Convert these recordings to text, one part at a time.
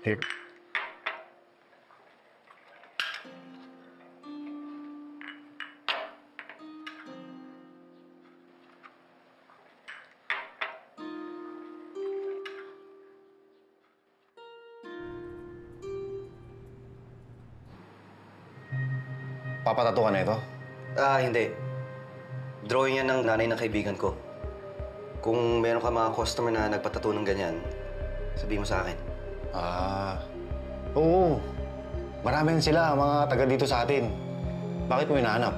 Here. Papatato ka na ito? Hindi. Drawing yan ng nanay ng kaibigan ko. Kung meron ka mga customer na nagpatato ng ganyan, sabihin mo sa akin. Oo. Marami sila, mga taga dito sa atin. Bakit mo hinahanap?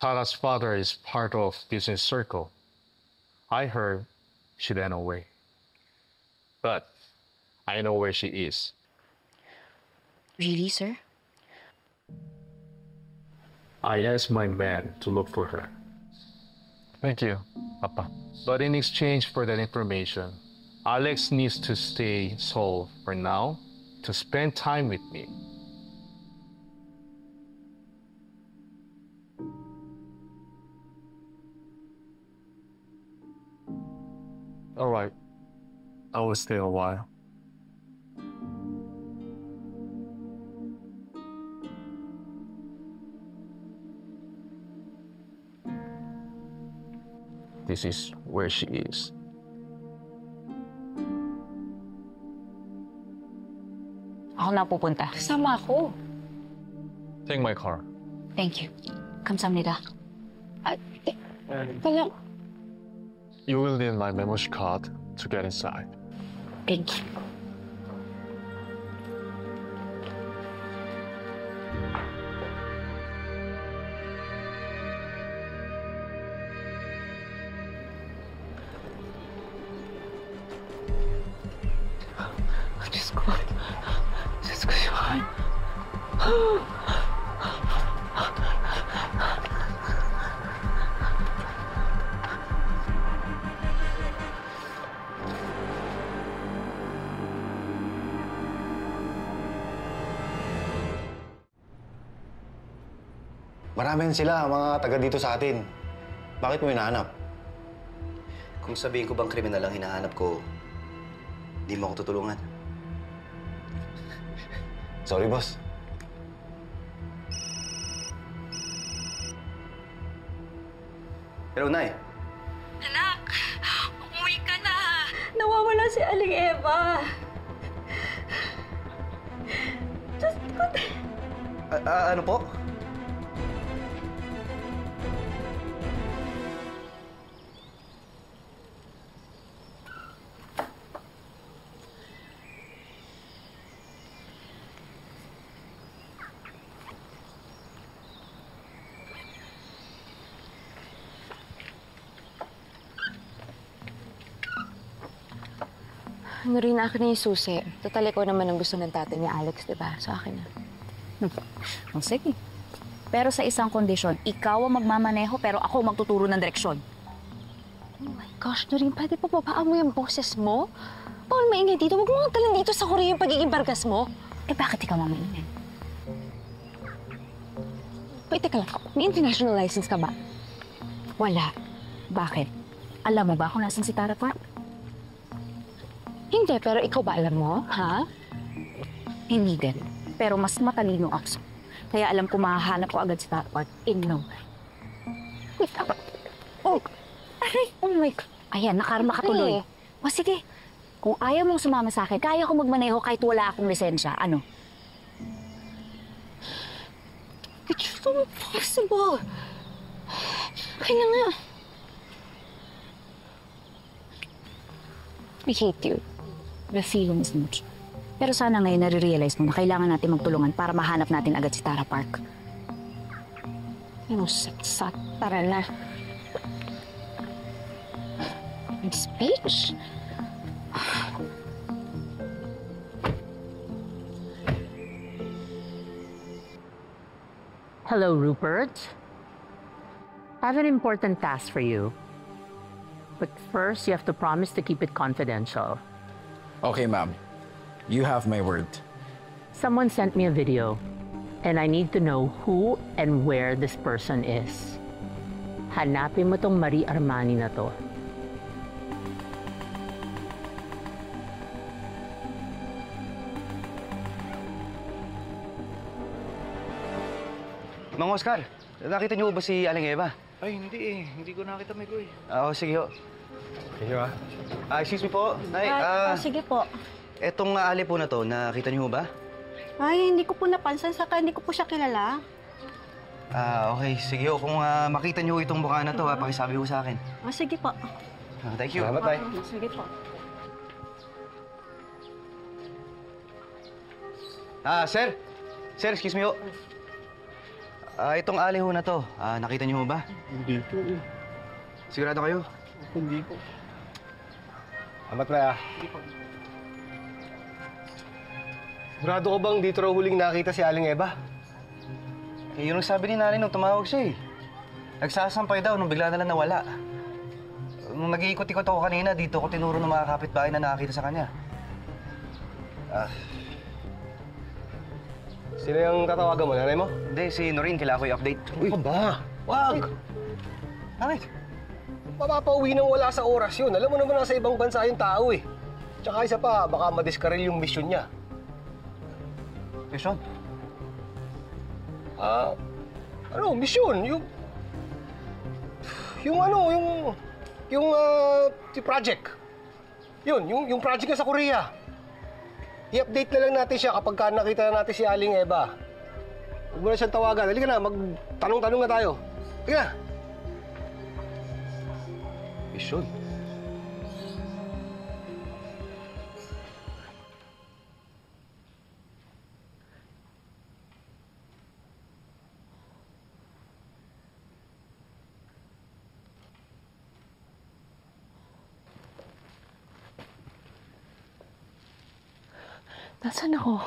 Tara's father is part of business circle. I heard she ran away. But I know where she is. Really, sir? I asked my man to look for her. Thank you, Papa. But in exchange for that information, Alex needs to stay in Seoul for now to spend time with me. All right. I will stay a while. This is where she is. Ako na pupunta. Sama ako. Take my car. Thank you. 감사합니다. Wala. You will need my memory card to get inside. Thank you. Diyos ko. Diyos ko yun. Marami sila, mga taga dito sa atin. Bakit mo hinahanap? Kung sabihin ko bang kriminal ang hinahanap ko, di mo ako tutulungan. Sorry, boss. Hello, Nay. Anak, umuwi ka na. Nawawala si Aling Eva. Diyos ko. Ano po? Ano rin akin na yung susi. Total, ikaw naman ang gusto ng tatay ni Alex, di ba? So akin na. Oh, sige. Pero sa isang kondisyon, ikaw ang magmamaneho pero ako magtuturo ng direksyon. Oh my gosh, Noreen, pwede pa babaan mo yung boses mo? Bawal maingay dito. Huwag mo nga talan dito sa Korea yung pagiging bargas mo. Eh bakit ikaw mamaingay? Wait, teka lang. May international license ka ba? Wala. Bakit? Alam mo ba kung nasan si Tara Park? Hindi, pero ikaw ba alam mo, ha? Hindi din. Pero mas matalino ako. Kaya alam ko mahahanap ko agad si Tara Park in no time. Wait, oh! Aray! Oh my God! Ayan, nakarma ka tuloy. O sige, kung ayaw mong sumama sa akin, kaya ko magmaneho kahit wala akong lisensya. Ano? It's so impossible! Kaya nga. I hate you. The feelings much. Pero sana ngayon nare-realize mo na kailangan natin magtulungan para mahanap natin agad si Tara Park. Ano, sat-sat. Tara na. Speech? Hello, Rupert. I have an important task for you. But first, you have to promise to keep it confidential. Okay, ma'am. You have my word. Someone sent me a video, and I need to know who and where this person is. Hanapin mo tong Marie Armani na to. Mang Oscar, nakita niyo ba si Aling Eva? Ay, hindi eh. Hindi ko nakita, Mikoy. Oo, sige ho. Sige ba? Excuse me po. Ay, Sige po. etong ali po na to, nakita niyo ba? Ay, hindi ko po napansin. Saka hindi ko po siya kilala. Okay. Sige ho. Kung makita niyo itong mukha na to, pakisabi ho sa akin. Sige po. Thank you. Salamat, tay. Sige po. Sir. Sir, excuse me ho. Itong ali ho na to, nakita niyo ho ba? Hindi po. Sigurado kayo? Hindi po. Amat na. Sigurado ko bang dito raw huling nakita si Aling Eva? Yun ang sabi ni nanay nung tumawag siya eh. Nagsasampay daw nung bigla na lang nawala. Nung nag-iikot-ikot ako kanina, dito ko tinuro ng mga kapitbahay na nakakita sa kanya. Sino yung tatawagan mo? Nanay mo? Hindi, si Noreen, kailangan ko i-update. Uy! Ba? Wag! Bakit? Mapapauwi nang wala sa oras yun. Alam mo naman nasa ibang bansa yung tao eh. Tsaka isa pa, baka madiskaril yung mission niya. Mission? Mission? Yung project. Yun, yung project niya sa Korea. I-update na lang natin siya kapag nakita na natin si Aling Eva. Huwag mo na siyang tawagan. Halika na, magtanong-tanong na tayo. Halika na. Mission? Nasaan ako?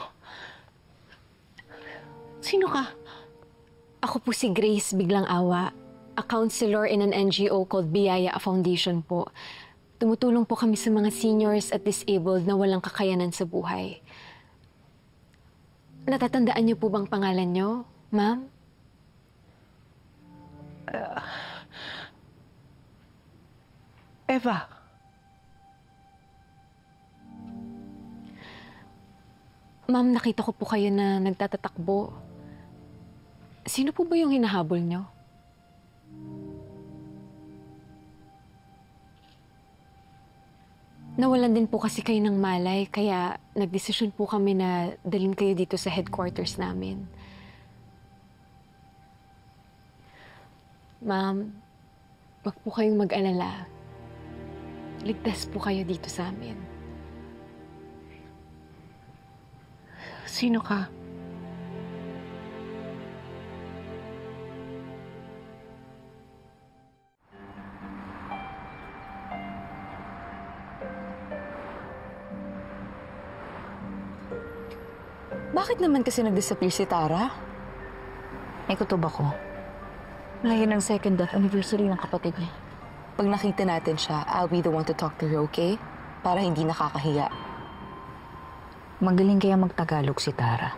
Sino ka? Ako po si Grace Biglang Awa, a counselor in an NGO called Biyaya Foundation po. Tumutulong po kami sa mga seniors at disabled na walang kakayanan sa buhay. Natatandaan niyo po bang pangalan niyo, ma'am? Eva. Ma'am, nakita ko po kayo na nagtatatakbo. Sino po ba yung hinahabol niyo? Nawalan din po kasi kayo ng malay, kaya nagdesisyon po kami na dalhin kayo dito sa headquarters namin. Ma'am, wag po kayong mag-alala. Ligtas po kayo dito sa amin. Sino ka? Bakit naman kasi nag-disappear si Tara? May kutob ako. Ngayon ang second death anniversary ng kapatid niya. Pag nakita natin siya, I'll be the one to talk to her, okay? Para hindi nakakahiya. Magaling kaya magtagalog si Tara.